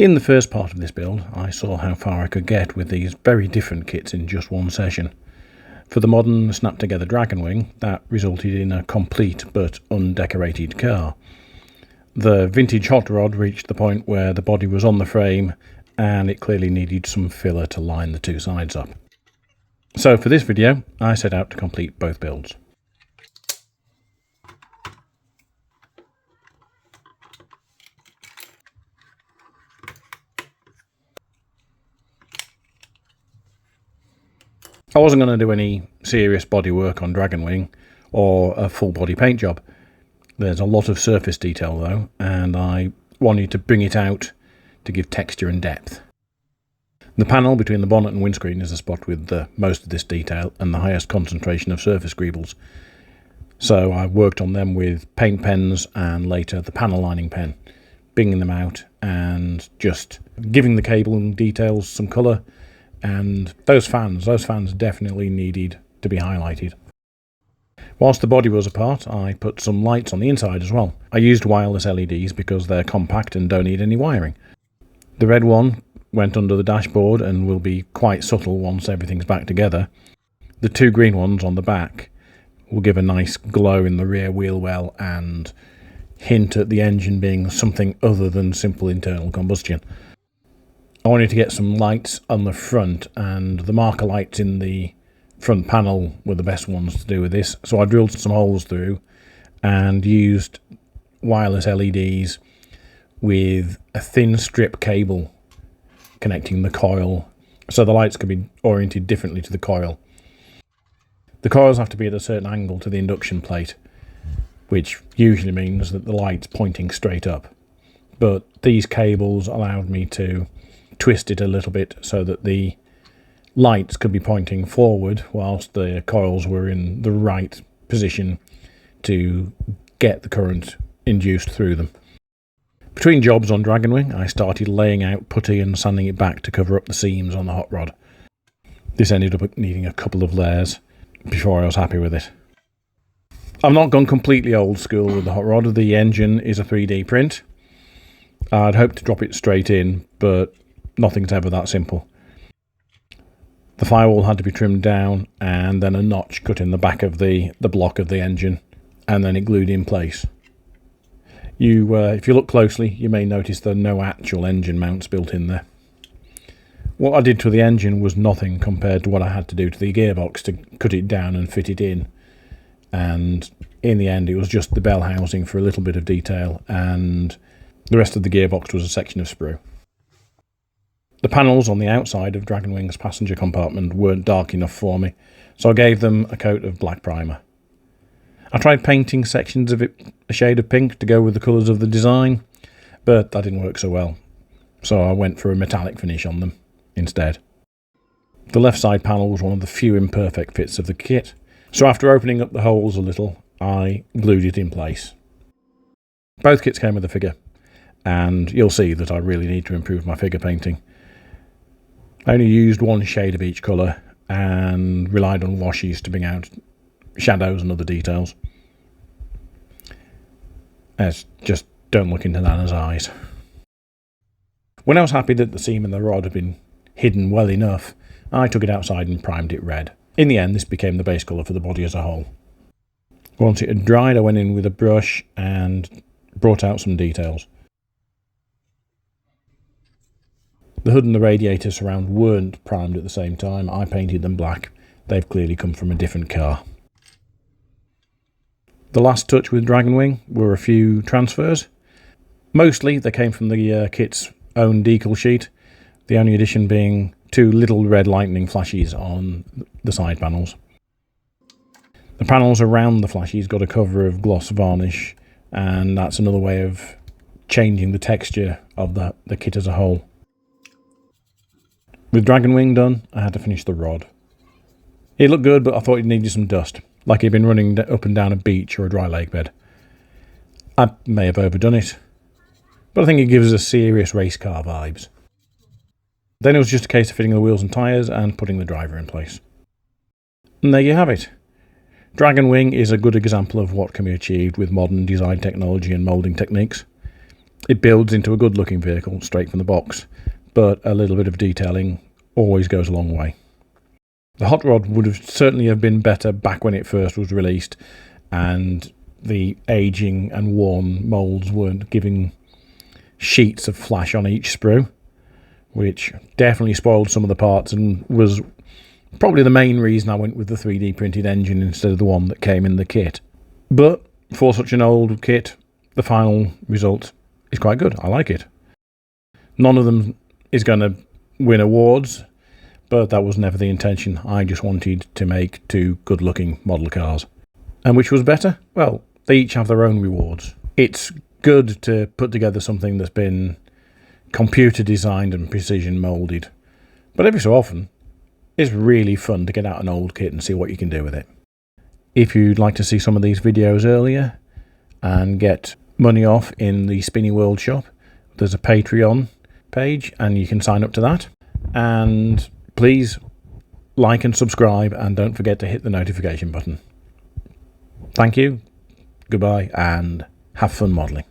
In the first part of this build, I saw how far I could get with these very different kits in just one session. For the modern snap-together Dragonwing, that resulted in a complete but undecorated car. The vintage hot rod reached the point where the body was on the frame, and it clearly needed some filler to line the two sides up. So for this video, I set out to complete both builds. I wasn't going to do any serious body work on Dragonwing or a full body paint job. There's a lot of surface detail though, and I wanted to bring it out to give texture and depth. The panel between the bonnet and windscreen is the spot with the most of this detail and the highest concentration of surface greebles. So I worked on them with paint pens and later the panel lining pen, bringing them out and just giving the cable and details some colour. And those fans definitely needed to be highlighted. Whilst the body was apart, I put some lights on the inside as well. I used wireless LEDs because they're compact and don't need any wiring. The red one went under the dashboard and will be quite subtle once everything's back together. The two green ones on the back will give a nice glow in the rear wheel well and hint at the engine being something other than simple internal combustion. I wanted to get some lights on the front, and the marker lights in the front panel were the best ones to do with this. So I drilled some holes through and used wireless LEDs with a thin strip cable connecting the coil, so the lights could be oriented differently to the coil. The coils have to be at a certain angle to the induction plate, which usually means that the light's pointing straight up. But these cables allowed me to twist it a little bit so that the lights could be pointing forward whilst the coils were in the right position to get the current induced through them. Between jobs on Dragonwing, I started laying out putty and sanding it back to cover up the seams on the hot rod. This ended up needing a couple of layers before I was happy with it. I've not gone completely old school with the hot rod. The engine is a 3D print. I'd hoped to drop it straight in, but nothing's ever that simple. The firewall had to be trimmed down and then a notch cut in the back of the block of the engine, and then it glued in place. If you look closely, you may notice there are no actual engine mounts built in there. What I did to the engine was nothing compared to what I had to do to the gearbox to cut it down and fit it in, and in the end it was just the bell housing for a little bit of detail, and the rest of the gearbox was a section of sprue. The panels on the outside of Dragonwing's passenger compartment weren't dark enough for me, so I gave them a coat of black primer. I tried painting sections of it a shade of pink to go with the colours of the design, but that didn't work so well, so I went for a metallic finish on them instead. The left side panel was one of the few imperfect fits of the kit, so after opening up the holes a little, I glued it in place. Both kits came with a figure, and you'll see that I really need to improve my figure painting. I only used one shade of each colour and relied on washes to bring out shadows and other details. Just don't look into Nana's eyes. When I was happy that the seam in the rod had been hidden well enough, I took it outside and primed it red. In the end, this became the base colour for the body as a whole. Once it had dried, I went in with a brush and brought out some details. The hood and the radiator surround weren't primed at the same time. I painted them black. They've clearly come from a different car. The last touch with Dragonwing were a few transfers. Mostly they came from the kit's own decal sheet, the only addition being two little red lightning flashes on the side panels. The panels around the flashes got a cover of gloss varnish, and that's another way of changing the texture of the kit as a whole. With Dragonwing done, I had to finish the rod. It looked good, but I thought it needed some dust, like he'd been running up and down a beach or a dry lake bed. I may have overdone it, but I think it gives us serious race car vibes. Then it was just a case of fitting the wheels and tyres and putting the driver in place. And there you have it. Dragonwing is a good example of what can be achieved with modern design technology and moulding techniques. It builds into a good looking vehicle straight from the box, but a little bit of detailing always goes a long way. The hot rod would have certainly have been better back when it first was released, and the aging and worn moulds weren't giving sheets of flash on each sprue, which definitely spoiled some of the parts and was probably the main reason I went with the 3D printed engine instead of the one that came in the kit. But for such an old kit, the final result is quite good. I like it. None of them is going to win awards, but that was never the intention. I just wanted to make two good-looking model cars. And which was better? Well, they each have their own rewards. It's good to put together something that's been computer designed and precision moulded, but every so often, it's really fun to get out an old kit and see what you can do with it. If you'd like to see some of these videos earlier and get money off in the Spinny World shop, there's a Patreon page and you can sign up to that. And please like and subscribe, and don't forget to hit the notification button. Thank you, goodbye, and have fun modelling.